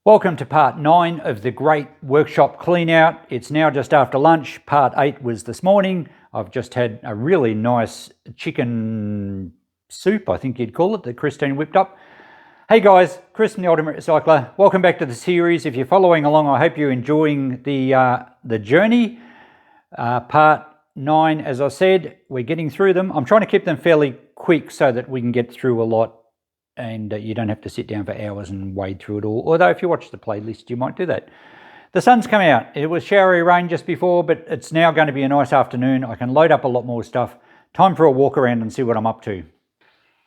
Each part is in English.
Welcome to part 9 of the great workshop clean out. It's now just after lunch. Part 8 was this morning. I've just had a really nice chicken soup, I think you'd call it, that Christine whipped up. Hey guys, Chris from The Ultimate Recycler. Welcome back to the series. If you're following along, I hope you're enjoying the journey. Part 9, as I said, we're getting through them. I'm trying to keep them fairly quick so that we can get through a lot and you don't have to sit down for hours and wade through it all. Although if you watch the playlist, you might do that. The sun's come out. It was showery rain just before, but it's now going to be a nice afternoon. I can load up a lot more stuff. Time for a walk around and see what I'm up to.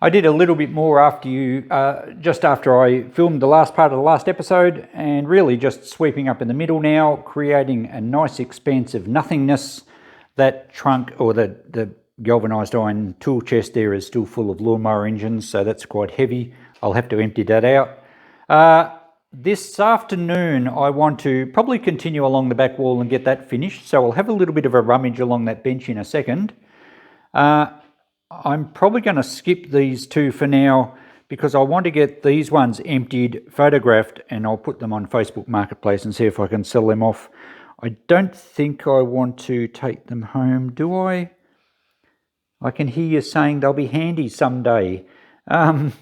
I did a little bit more after just after I filmed the last part of the last episode, and really just sweeping up in the middle now, creating a nice expanse of nothingness. That trunk, or the galvanised iron tool chest there, is still full of lawnmower engines, so that's quite heavy. I'll have to empty that out. This afternoon I want to probably continue along the back wall and get that finished, so I'll have a little bit of a rummage along that bench in a second. I'm probably going to skip these two for now because I want to get these ones emptied, photographed, and I'll put them on Facebook Marketplace and see if I can sell them off. I don't think I want to take them home, do I? I can hear you saying they'll be handy someday. I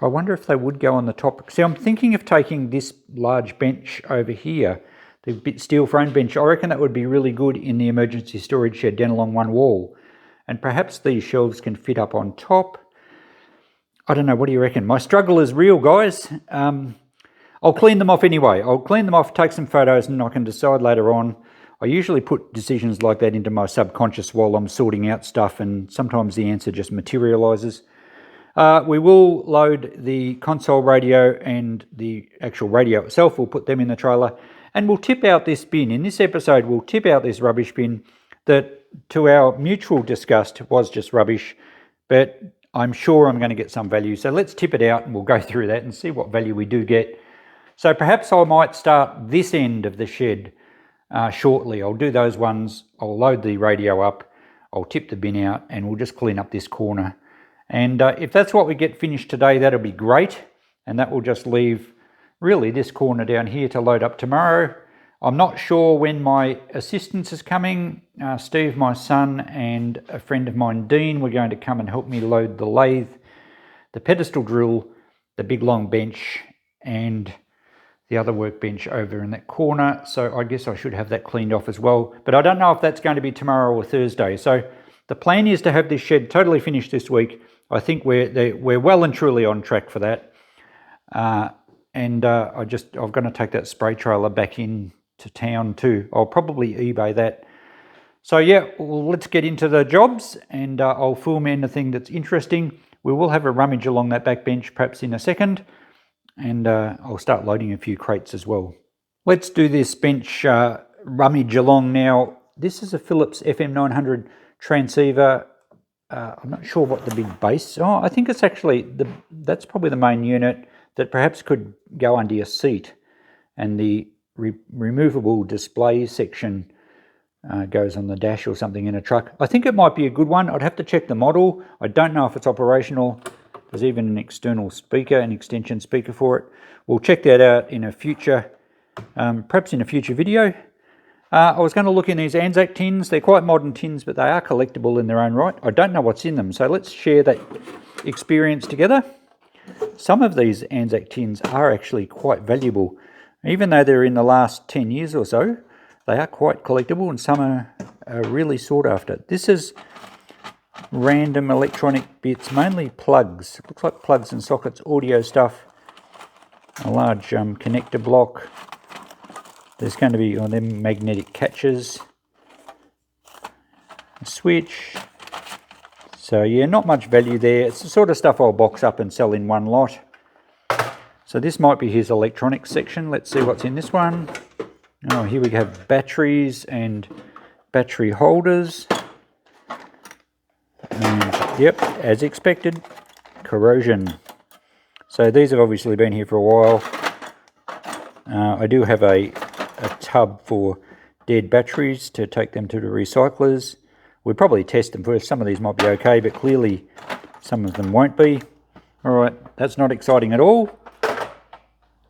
wonder if they would go on the top. See, I'm thinking of taking this large bench over here, the bit steel frame bench. I reckon that would be really good in the emergency storage shed down along one wall. And perhaps these shelves can fit up on top. I don't know, what do you reckon? My struggle is real, guys. I'll clean them off anyway. I'll clean them off, take some photos, and I can decide later on. I usually put decisions like that into my subconscious while I'm sorting out stuff, and sometimes the answer just materialises. We will load the console radio and the actual radio itself. We'll put them in the trailer, and we'll tip out this bin. In this episode, we'll tip out this rubbish bin that, to our mutual disgust, was just rubbish, but I'm sure I'm going to get some value. So let's tip it out and we'll go through that and see what value we do get. So perhaps I might start this end of the shed shortly. I'll do those ones. I'll load the radio up. I'll tip the bin out and we'll just clean up this corner. And if that's what we get finished today, that'll be great. And that will just leave really this corner down here to load up tomorrow. I'm not sure when my assistance is coming. Steve, my son, and a friend of mine, Dean, were going to come and help me load the lathe, the pedestal drill, the big long bench, and the other workbench over in that corner. So I guess I should have that cleaned off as well. But I don't know if that's going to be tomorrow or Thursday. So the plan is to have this shed totally finished this week. I think we're well and truly on track for that. I'm going to take that spray trailer back in to town too. I'll probably eBay that. So yeah, well, let's get into the jobs, and I'll film anything that's interesting. We will have a rummage along that back bench perhaps in a second, and I'll start loading a few crates as well. Let's do this bench rummage along now. This is a Philips FM900 transceiver. I'm not sure what the big base. Oh, I think it's actually that's probably the main unit that perhaps could go under your seat, and the removable display section goes on the dash or something in a truck. I think it might be a good one. I'd have to check the model. I don't know if it's operational. There's even an external speaker, an extension speaker for it. We'll check that out in a future, perhaps in a future video. I was going to look in these Anzac tins. They're quite modern tins, but they are collectible in their own right. I don't know what's in them, so let's share that experience together. Some of these Anzac tins are actually quite valuable. Even though they're in the last 10 years or so, they are quite collectible, and some are really sought after. This is random electronic bits, mainly plugs. It looks like plugs and sockets, audio stuff, a large connector block. There's going to be them magnetic catches, a switch. So yeah, not much value there. It's the sort of stuff I'll box up and sell in one lot. So this might be his electronics section. Let's see what's in this one. Oh, here we have batteries and battery holders. And yep, as expected, corrosion. So these have obviously been here for a while. I do have a tub for dead batteries to take them to the recyclers. We'll probably test them first. Some of these might be okay, but clearly some of them won't be. All right, that's not exciting at all.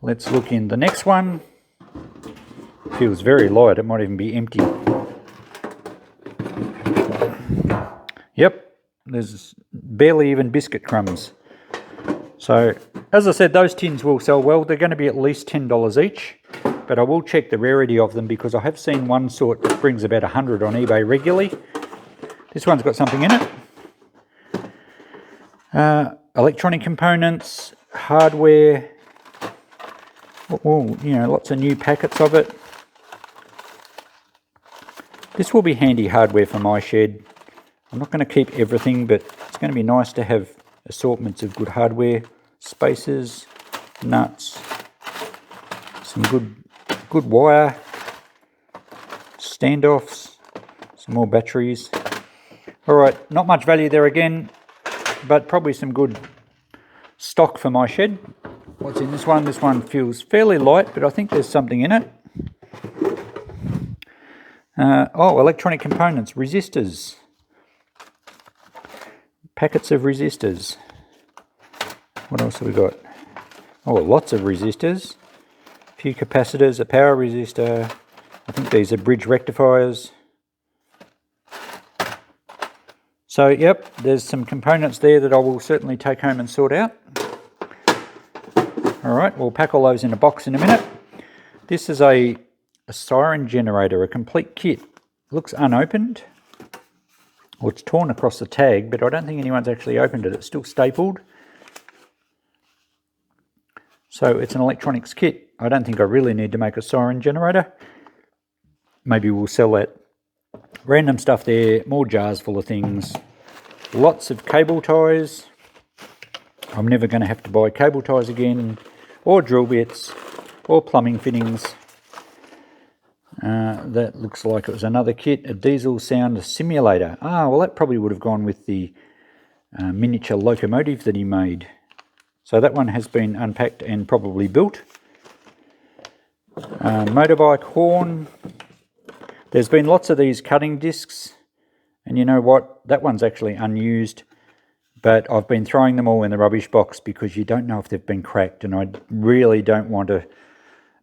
Let's look in the next one. Feels very light, it might even be empty. Yep, there's barely even biscuit crumbs. So, as I said, those tins will sell well. They're going to be at least $10 each, but I will check the rarity of them because I have seen one sort that brings about 100 on eBay regularly. This one's got something in it. Electronic components, hardware, well, you know, lots of new packets of it. This will be handy hardware for my shed. I'm not going to keep everything, but it's going to be nice to have assortments of good hardware, spacers, nuts, some good wire, standoffs, some more batteries. Alright, not much value there again, but probably some good stock for my shed. What's in this one? This one feels fairly light, but I think there's something in it. Electronic components, resistors. Packets of resistors. What else have we got? Oh, lots of resistors. A few capacitors, a power resistor. I think these are bridge rectifiers. So, yep, there's some components there that I will certainly take home and sort out. Alright, we'll pack all those in a box in a minute. This is a siren generator, a complete kit. Looks unopened. Well, it's torn across the tag, but I don't think anyone's actually opened it. It's still stapled. So it's an electronics kit. I don't think I really need to make a siren generator. Maybe we'll sell that. Random stuff there, more jars full of things. Lots of cable ties. I'm never going to have to buy cable ties again, or drill bits, or plumbing fittings. That looks like it was another kit, a diesel sound simulator. Well, that probably would have gone with the miniature locomotive that he made. So that one has been unpacked and probably built. Motorbike horn. There's been lots of these cutting discs, and you know what? That one's actually unused, but I've been throwing them all in the rubbish box because you don't know if they've been cracked, and I really don't want to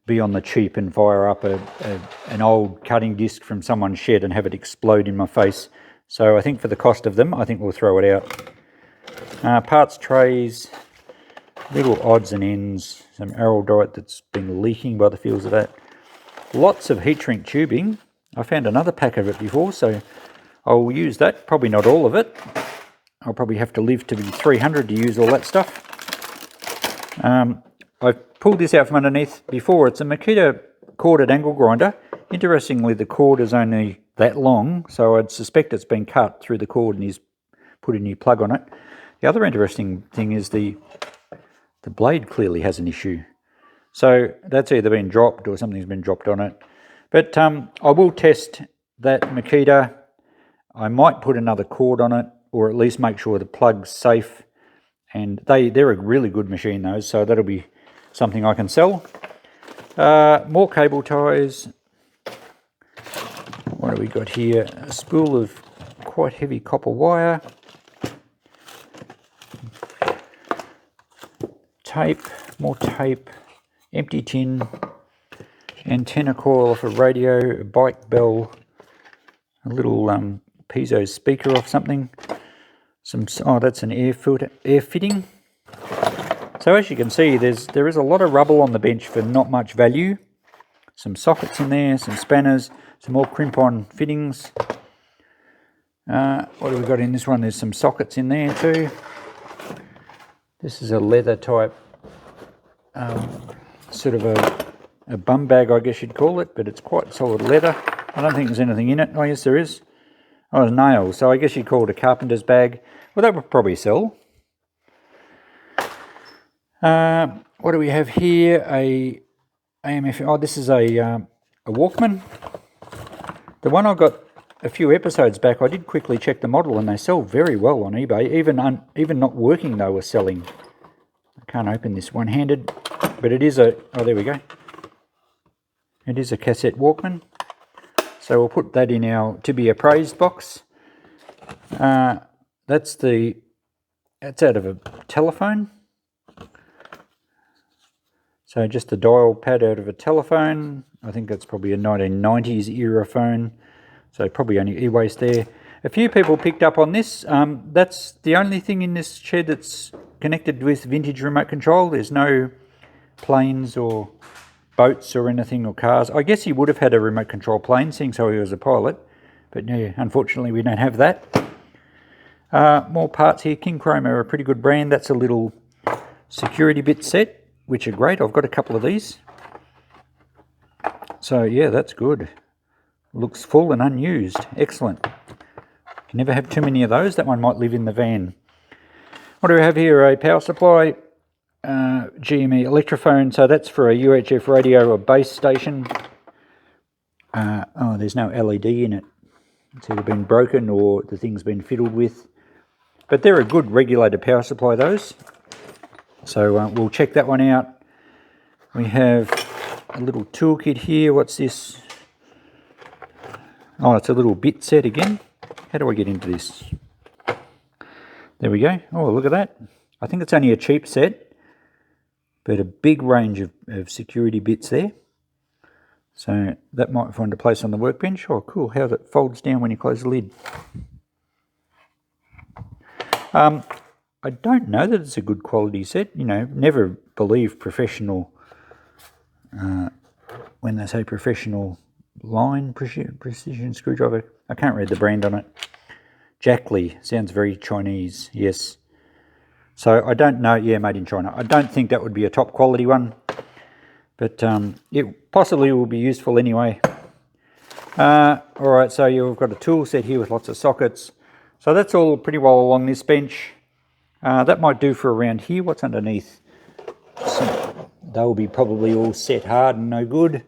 be on the cheap and fire up an old cutting disc from someone's shed and have it explode in my face. So I think for the cost of them, I think we'll throw it out. Parts trays, little odds and ends, some araldite that's been leaking by the feels of that. Lots of heat shrink tubing. I found another pack of it before, so I'll use that. Probably not all of it. I'll probably have to live to be 300 to use all that stuff. I've pulled this out from underneath before. It's a Makita corded angle grinder. Interestingly, the cord is only that long, so I'd suspect it's been cut through the cord and he's put a new plug on it. The other interesting thing is the blade clearly has an issue. So that's either been dropped or something's been dropped on it. But I will test that Makita. I might put another cord on it, or at least make sure the plug's safe. And they're a really good machine, those, so that'll be something I can sell. More cable ties. What do we got here? A spool of quite heavy copper wire. Tape, more tape, empty tin, antenna coil off a radio, a bike bell, a little piezo speaker off something. That's an air fitting. So as you can see, there is a lot of rubble on the bench for not much value. Some sockets in there, some spanners, some more crimp-on fittings. What have we got in this one? There's some sockets in there too. This is a leather type, sort of a bum bag, I guess you'd call it, but it's quite solid leather. I don't think there's anything in it. Oh yes, there is. Oh, it's nails. So I guess you'd call it a carpenter's bag. Well, that would probably sell. What do we have here? A AMF. Oh, this is a Walkman. The one I got a few episodes back, I did quickly check the model, and they sell very well on eBay. Even not working, they were selling. I can't open this one-handed, but it is a. Oh, there we go. It is a cassette Walkman. So we'll put that in our to be appraised box. That's out of a telephone. So just a dial pad out of a telephone. I think that's probably a 1990s era phone. So probably only e-waste there. A few people picked up on this. That's the only thing in this shed that's connected with vintage remote control. There's no planes or boats or anything, or cars. I guess he would have had a remote control plane, seeing so he was a pilot. But yeah, unfortunately we don't have that. More parts here. King Chrome are a pretty good brand. That's a little security bit set, which are great. I've got a couple of these. So yeah, that's good. Looks full and unused. Excellent. Can never have too many of those. That one might live in the van. What do we have here? A power supply, GME electrophone. So that's for a UHF radio or base station. Oh, there's no LED in it. It's either been broken or the thing's been fiddled with. But they're a good regulated power supply, those. So we'll check that one out. We have a little toolkit here. What's this? Oh, it's a little bit set again. How do I get into this? There we go. Oh, look at that. I think it's only a cheap set, but a big range of security bits there. So that might find a place on the workbench. Oh, cool. How it folds down when you close the lid. I don't know that it's a good quality set. You know, never believe professional, when they say professional line precision screwdriver. I can't read the brand on it. Jackley, sounds very Chinese, yes. So I don't know, yeah, made in China. I don't think that would be a top quality one, but it possibly will be useful anyway. Alright, so you've got a tool set here with lots of sockets. So that's all pretty well along this bench. That might do for around here. What's underneath? They'll be probably all set hard and no good.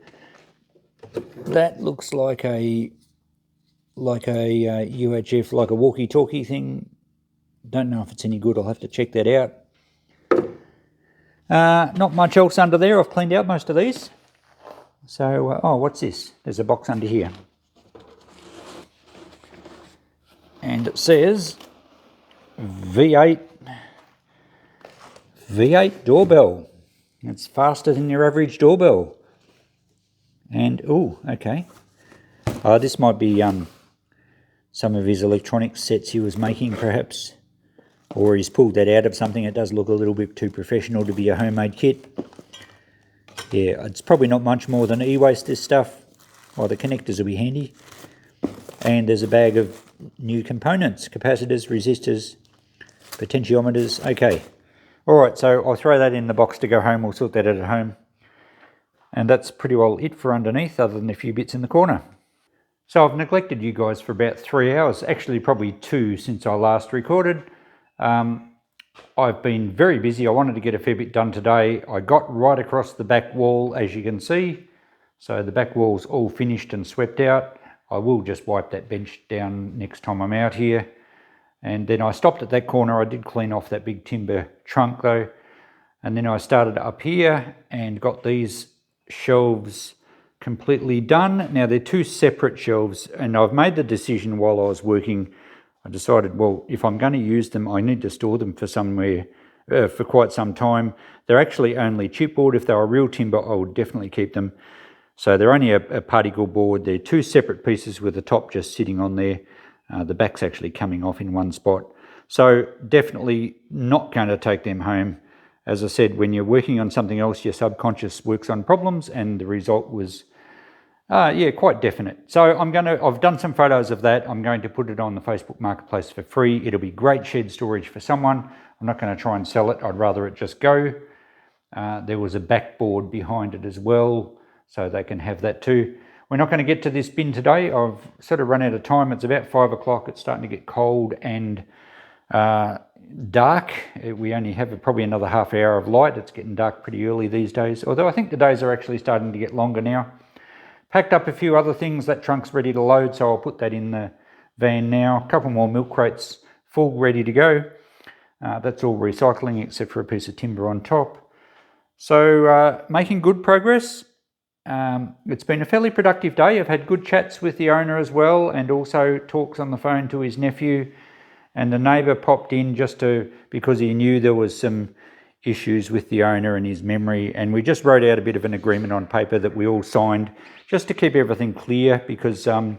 That looks like a UHF, like a walkie-talkie thing. Don't know if it's any good. I'll have to check that out. Not much else under there. I've cleaned out most of these. So, oh, what's this? There's a box under here. And it says V8 doorbell. It's faster than your average doorbell. And, oh, okay. This might be some of his electronic sets he was making, perhaps. Or he's pulled that out of something. It does look a little bit too professional to be a homemade kit. Yeah, it's probably not much more than e-waste, this stuff. Well, the connectors will be handy. And there's a bag of new components. Capacitors, resistors, potentiometers. Okay. Alright, so I'll throw that in the box to go home. We'll sort that out at home. And that's pretty well it for underneath, other than a few bits in the corner. So I've neglected you guys for about 3 hours, actually probably 2 since I last recorded. I've been very busy. I wanted to get a fair bit done today. I got right across the back wall, as you can see. So the back wall's all finished and swept out. I will just wipe that bench down next time I'm out here. And then I stopped at that corner. I did clean off that big timber trunk though. And then I started up here and got these shelves completely done. Now they're 2 separate shelves, and I've made the decision while I was working. I decided, well, if I'm going to use them, I need to store them for somewhere for quite some time. They're actually only chipboard. If they were real timber, I would definitely keep them. So they're only a particle board. They're 2 separate pieces with the top just sitting on there. The back's actually coming off in one spot. So definitely not going to take them home. As I said, when you're working on something else, your subconscious works on problems, and the result was, yeah, quite definite. So I've done some photos of that. I'm going to put it on the Facebook Marketplace for free. It'll be great shed storage for someone. I'm not going to try and sell it. I'd rather it just go. There was a backboard behind it as well, so they can have that too. We're not going to get to this bin today. I've sort of run out of time. It's about 5 o'clock. It's starting to get cold and dark. We only have probably another half hour of light. It's getting dark pretty early these days, although I think the days are actually starting to get longer now. Packed up a few other things. That trunk's ready to load, so I'll put that in the van now. A couple more milk crates full, ready to go. That's all recycling except for a piece of timber on top. So making good progress. It's been a fairly productive day. I've had good chats with the owner as well, and also talks on the phone to his nephew. And the neighbour popped in just because he knew there was some issues with the owner and his memory, and we just wrote out a bit of an agreement on paper that we all signed just to keep everything clear, because the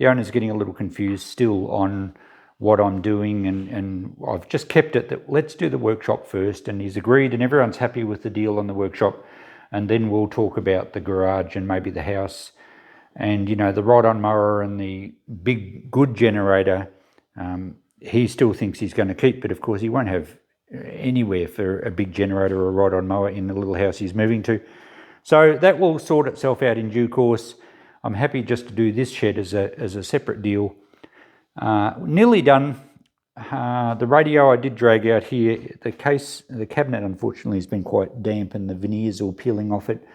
owner's getting a little confused still on what I'm doing, and I've just kept it that let's do the workshop first, and he's agreed and everyone's happy with the deal on the workshop, and then we'll talk about the garage and maybe the house. And you know, the ride-on mower and the big good generator, he still thinks he's going to keep, but of course he won't have anywhere for a big generator or a ride-on mower in the little house he's moving to. So that will sort itself out in due course. I'm happy just to do this shed as a separate deal. Nearly done. The radio I did drag out here. The cabinet unfortunately has been quite damp and the veneer's all peeling off it.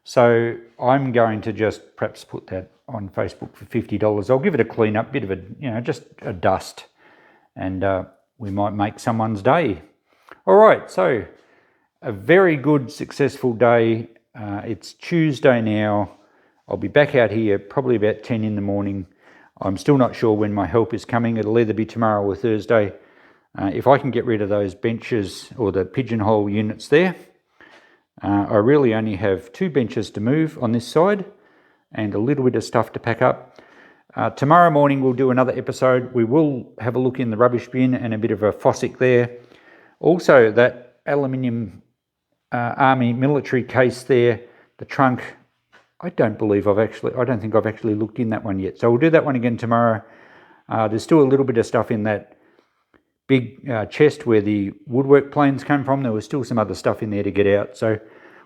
So I'm going to just perhaps put that on Facebook for $50. I'll give it a clean up, bit of a, you know, just a dust, and we might make someone's day. All right, so a very good, successful day. It's Tuesday now. I'll be back out here probably about 10 in the morning. I'm still not sure when my help is coming. It'll either be tomorrow or Thursday. If I can get rid of those benches or the pigeonhole units there, I really only have 2 benches to move on this side and a little bit of stuff to pack up. Tomorrow morning we'll do another episode. We will have a look in the rubbish bin and a bit of a fossick there. Also that aluminium army military case there, the trunk, I don't think I've actually looked in that one yet. So we'll do that one again tomorrow. There's still a little bit of stuff in that big chest where the woodwork planes came from. There was still some other stuff in there to get out. So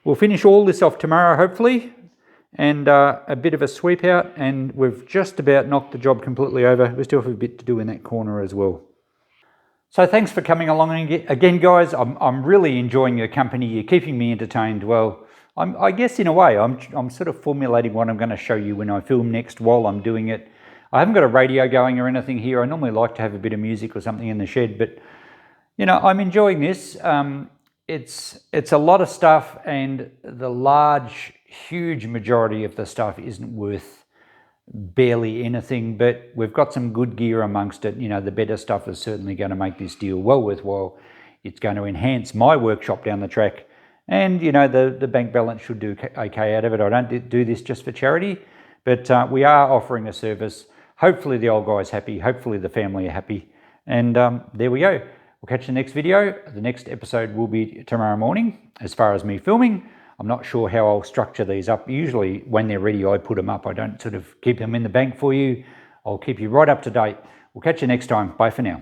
we'll finish all this off tomorrow, hopefully, and a bit of a sweep out, and we've just about knocked the job completely over. We still have a bit to do in that corner as well. So thanks for coming along again, guys. I'm really enjoying your company. You're keeping me entertained. Well, I guess in a way, I'm sort of formulating what I'm going to show you when I film next while I'm doing it. I haven't got a radio going or anything here. I normally like to have a bit of music or something in the shed, but you know, I'm enjoying this. It's a lot of stuff, and the huge majority of the stuff isn't worth barely anything, but we've got some good gear amongst it. You know, the better stuff is certainly going to make this deal well worthwhile. It's going to enhance my workshop down the track, and you know, the bank balance should do okay out of it. I don't do this just for charity, but we are offering a service. Hopefully the old guy's happy, hopefully the family are happy, and there we go. We'll catch the next video. The next episode will be tomorrow morning. As far as me filming, I'm not sure how I'll structure these up. Usually when they're ready, I put them up. I don't sort of keep them in the bank for you. I'll keep you right up to date. We'll catch you next time. Bye for now.